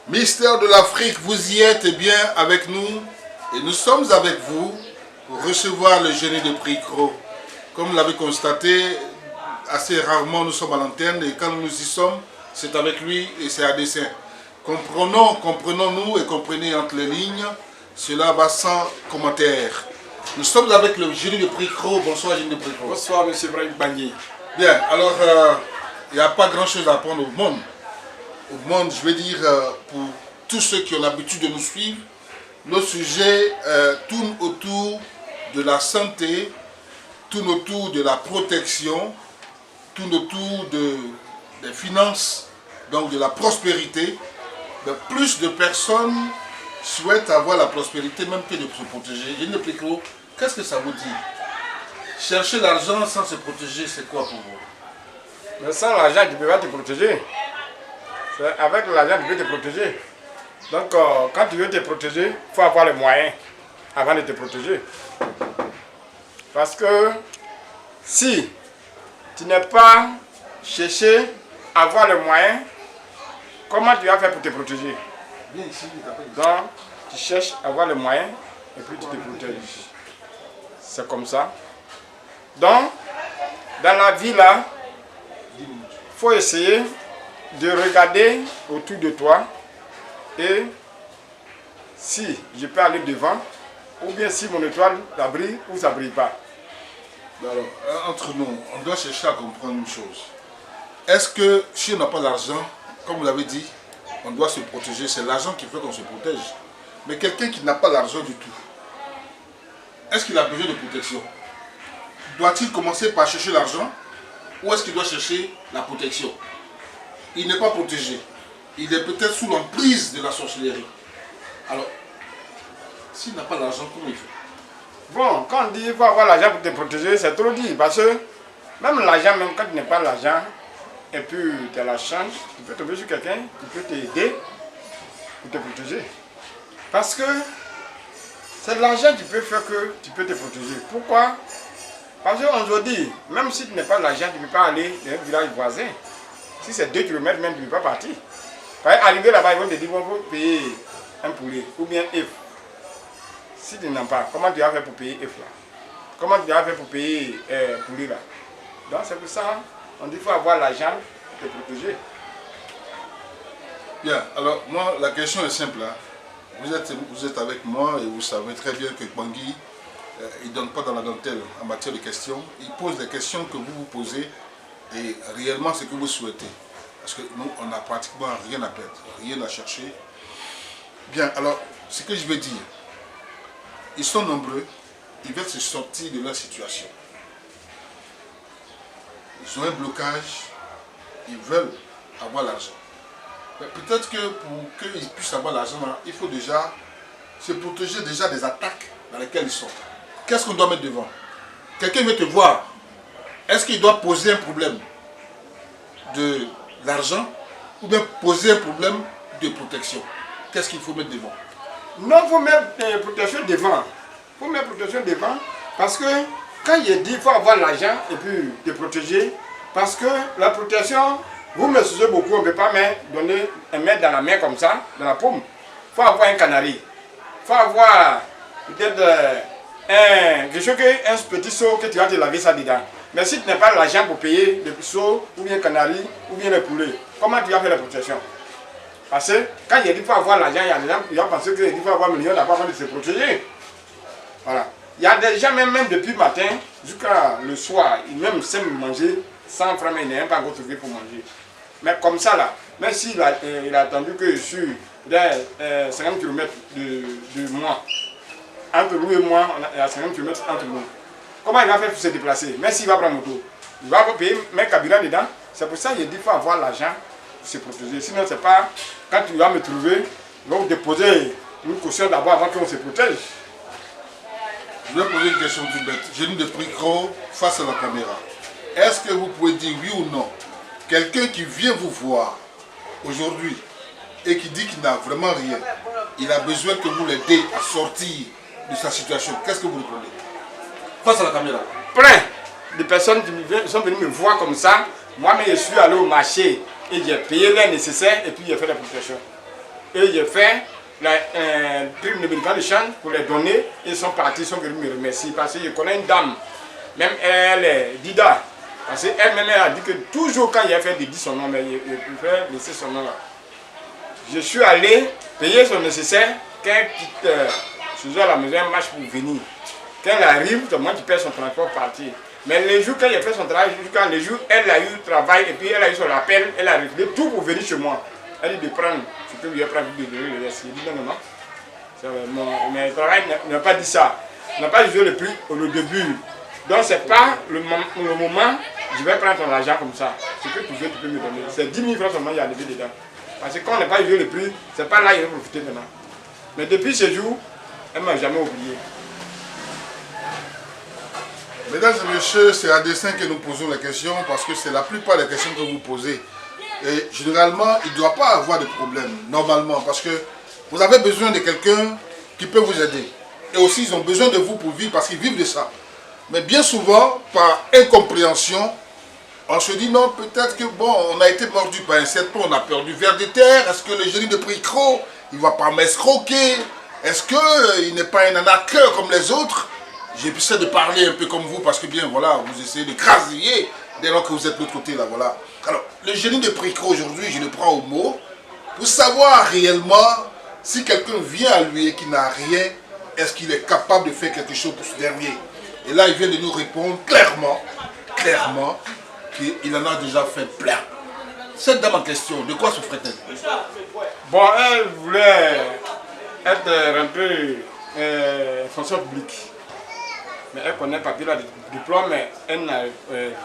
Mystère de l'Afrique, vous y êtes bien avec nous et nous sommes avec vous pour recevoir le génie de prix Cros. Comme vous l'avez constaté, assez rarement nous sommes à l'antenne et quand nous y sommes, c'est avec lui et c'est à dessein. Comprenons-nous et comprenez entre les lignes, cela va sans commentaire. Nous sommes avec le génie de prix Cros. Bonsoir génie de prix Cros. Bonsoir monsieur Ibrahim Bagné. Bien, alors il n'y a pas grand chose à apprendre au monde. Au monde, je veux dire, pour tous ceux qui ont l'habitude de nous suivre, nos sujets tournent autour de la santé, tournent autour de la protection, tournent autour des finances, donc de la prospérité. Mais plus de personnes souhaitent avoir la prospérité même que de se protéger. Je ne plus trop. Qu'est-ce que ça vous dit? Chercher l'argent sans se protéger, c'est quoi pour vous? Mais sans l'argent, tu ne peux pas te protéger. Avec l'argent, tu peux te protéger. Donc, quand tu veux te protéger, il faut avoir les moyens avant de te protéger. Parce que si tu n'es pas cherché à avoir les moyens, comment tu vas faire pour te protéger? Donc, tu cherches à avoir les moyens et puis tu te protèges. C'est comme ça. Donc, dans la vie là, il faut essayer de regarder autour de toi et si je peux aller devant ou bien si mon étoile ça brille ou ça ne brille pas. Alors, entre nous, on doit chercher à comprendre une chose. Est-ce que si on n'a pas l'argent, comme vous l'avez dit, on doit se protéger, c'est l'argent qui fait qu'on se protège. Mais quelqu'un qui n'a pas l'argent du tout, est-ce qu'il a besoin de protection? Doit-il commencer par chercher l'argent ou est-ce qu'il doit chercher la protection? Il n'est pas protégé. Il est peut-être sous l'emprise de la sorcellerie. Alors, s'il n'a pas l'argent, comment il fait? Bon, quand on dit qu'il faut avoir l'argent pour te protéger, c'est trop dit. Parce que même l'argent, même quand tu n'as pas l'argent, et puis tu as la chance, tu peux tomber sur quelqu'un qui peut t'aider pour te protéger. Parce que c'est l'argent qui peut faire que tu peux te protéger. Pourquoi? Parce qu'aujourd'hui, même si tu n'as pas l'argent, tu ne peux pas aller dans un village voisin. Si c'est 2 km, même tu ne peux pas partir. Arriver là-bas, ils vont te dire qu'il faut payer un poulet ou bien F. Si tu n'en as pas, comment tu vas faire pour payer F là? Comment tu vas faire pour payer poulet là? Donc c'est pour ça, on dit qu'il faut avoir l'argent pour te protéger. Bien, alors moi, la question est simple. Hein. Vous êtes avec moi et vous savez très bien que Bangui, il ne donne pas dans la dentelle en matière de questions. Il pose les questions que vous vous posez et réellement ce que vous souhaitez. Parce que nous, on n'a pratiquement rien à perdre, rien à chercher. Bien, alors, ce que je veux dire, ils sont nombreux, ils veulent se sortir de leur situation. Ils ont un blocage, ils veulent avoir l'argent. Mais peut-être que pour qu'ils puissent avoir l'argent, il faut déjà se protéger déjà des attaques dans lesquelles ils sont. Qu'est-ce qu'on doit mettre devant? Quelqu'un veut te voir. Est-ce qu'il doit poser un problème de l'argent ou bien poser un problème de protection? Qu'est-ce qu'il faut mettre devant? Non, il faut mettre protection devant. Il faut mettre protection devant parce que quand il dit qu'il faut avoir l'argent et puis te protéger, parce que la protection, vous me suivez beaucoup, on ne peut pas mettre dans la main comme ça, dans la paume. Il faut avoir un canari. Il faut avoir peut-être quelque chose, un petit seau que tu vas te laver ça dedans. Mais si tu n'as pas l'argent pour payer le seau, ou bien le canari, ou bien le poulet, comment tu vas faire la protection? Parce que quand il dit qu'il faut avoir l'argent, il y a des gens qui vont penser qu'il faut avoir un million d'argent avant de se protéger. Voilà. Il y a des gens, même depuis le matin jusqu'à le soir, ils même s'aiment manger 100 francs, mais ils n'ont pas encore trouvé pour manger. Mais comme ça, là, même s'il il a attendu que je suis dans 50 km de moi, entre nous et moi, il y a 50 km entre nous. Comment il va faire pour se déplacer? Même s'il va prendre moto, il va payer, mettre carburant dedans. C'est pour ça qu'il dit qu'il faut avoir l'argent pour se protéger. Sinon, c'est pas quand tu vas me trouver, il va vous déposer une caution d'abord avant qu'on se protège. Je vais poser une question toute bête. Génie de prix Cros face à la caméra. Est-ce que vous pouvez dire oui ou non? Quelqu'un qui vient vous voir aujourd'hui et qui dit qu'il n'a vraiment rien, il a besoin que vous l'aidez à sortir de sa situation. Qu'est-ce que vous répondez? Face à la caméra. Plein de personnes qui sont venues me voir comme ça. Moi-même, je suis allé au marché et j'ai payé l'air nécessaire et puis j'ai fait la protection. Et j'ai fait un truc de médicament de change pour les donner. Ils sont partis, ils sont venus me remercier parce que je connais une dame, même elle est Dida. Parce qu'elle-même elle a dit que toujours quand il a fait de dire son nom, mais il préfère laisser son nom là. Je suis allé payer son nécessaire, quand elle quitte chez à la maison, elle marche pour venir. Quand elle arrive, c'est moi qui paie son transport pour partir. Mais les jours quand il a fait son travail, jusqu'à les jours, elle a eu le travail et puis elle a eu son appel, elle a réglé tout pour venir chez moi. Elle dit de prendre, je peux lui prendre de donner le reste. Il dit non, non, non. Mais le travail n'a pas dit ça. Il n'a pas dit le prix au début. Donc c'est pas le moment, je vais prendre ton argent comme ça. Ce que tu veux, tu peux me donner. C'est 10 000 francs seulement, il y a levé dedans. Parce que quand on n'a pas joué le prix, c'est pas là qu'il va profiter maintenant. Mais depuis ce jour, elle ne m'a jamais oublié. Mesdames et messieurs, c'est à dessein que nous posons les questions parce que c'est la plupart des questions que vous posez. Et généralement, il ne doit pas avoir de problème, normalement, parce que vous avez besoin de quelqu'un qui peut vous aider. Et aussi, ils ont besoin de vous pour vivre parce qu'ils vivent de ça. Mais bien souvent, par incompréhension, on se dit non, peut-être que bon, on a été mordu par un serpent, on a perdu vers des terres. Est-ce que le génie de Pricro, il ne va pas m'escroquer? Est-ce qu'il n'est pas un arnaqueur comme les autres? J'essaie de parler un peu comme vous parce que bien voilà, vous essayez de crasiller dès lors que vous êtes de l'autre côté là, voilà. Alors, le génie de Pricro aujourd'hui, je le prends au mot pour savoir réellement si quelqu'un vient à lui et qui n'a rien, est-ce qu'il est capable de faire quelque chose pour ce dernier? Et là, il vient de nous répondre clairement qu'il en a déjà fait plein. Cette dame en question, de quoi souffrait-elle? Bon, elle voulait être rentrée fonction publique. Mais elle connaît pas papier de diplôme, mais elle n'a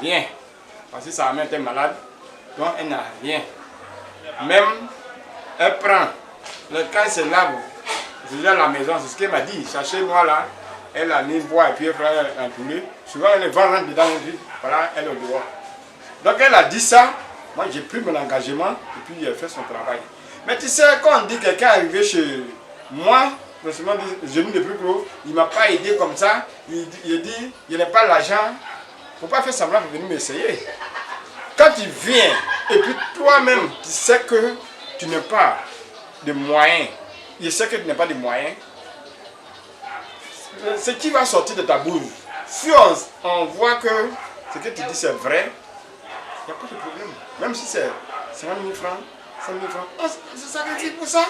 rien. Parce que sa mère était malade, donc elle n'a rien. Même, elle prend, quand c'est là, je suis à la maison, c'est ce qu'elle m'a dit. Cherchez-moi là, elle a mis bois et puis elle fait un poulet. Souvent, elle va rentrer dedans, voilà, elle est au dehors. Donc elle a dit ça, moi j'ai pris mon engagement et puis elle fait son travail. Mais tu sais, quand on dit que quelqu'un est arrivé chez moi, je ne plus gros, il ne m'a pas aidé comme ça, il dit, il n'a pas l'argent, il ne faut pas faire semblant de venir m'essayer. Quand tu viens, et puis toi-même, tu sais que tu n'as pas de moyens, il sait que tu n'as pas de moyens, ce qui va sortir de ta bouche, si on voit que ce que tu dis c'est vrai, il n'y a pas de problème. Même si c'est 50 000 francs, 100 000 francs, on se sacrifie pour ça.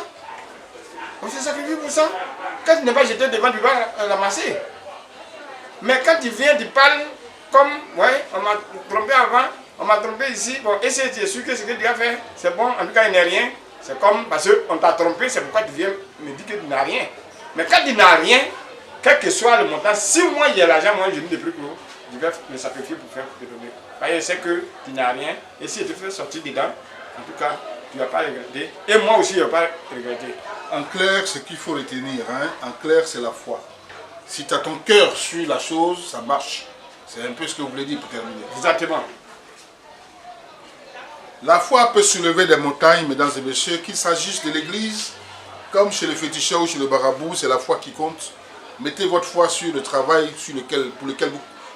On se sacrifie pour ça. Quand tu n'es pas jeté devant, tu vas ramasser. Mais quand tu viens, tu parles comme, ouais, on m'a trompé avant, on m'a trompé ici, bon, et si tu es sûr que ce que tu as fait, c'est bon, en tout cas il n'y a rien. C'est comme, parce qu'on t'a trompé, c'est pourquoi tu viens me dire que tu n'as rien. Mais quand tu n'as rien, quel que soit le montant, si moi j'ai l'argent, moi je ne dis plus que je vais me sacrifier pour faire te donner. Parce que je sais que tu n'as rien, et si je te fais sortir dedans, en tout cas, tu ne vas pas regretter. Et moi aussi, je ne vais pas regretter. En clair, ce qu'il faut retenir, hein, en clair, c'est la foi. Si tu as ton cœur sur la chose, ça marche. C'est un peu ce que vous voulez dire pour terminer. Exactement. La foi peut soulever des montagnes, mesdames et messieurs, qu'il s'agisse de l'église, comme chez le féticheur ou chez le marabout, c'est la foi qui compte. Mettez votre foi sur le travail pour lequel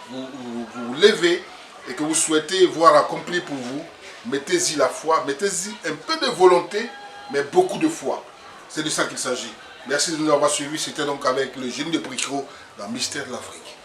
vous levez et que vous souhaitez voir accompli pour vous. Mettez-y la foi, mettez-y un peu de volonté, mais beaucoup de foi. C'est de ça qu'il s'agit. Merci de nous avoir suivis. C'était donc avec le génie de Pricro dans Mystère de l'Afrique.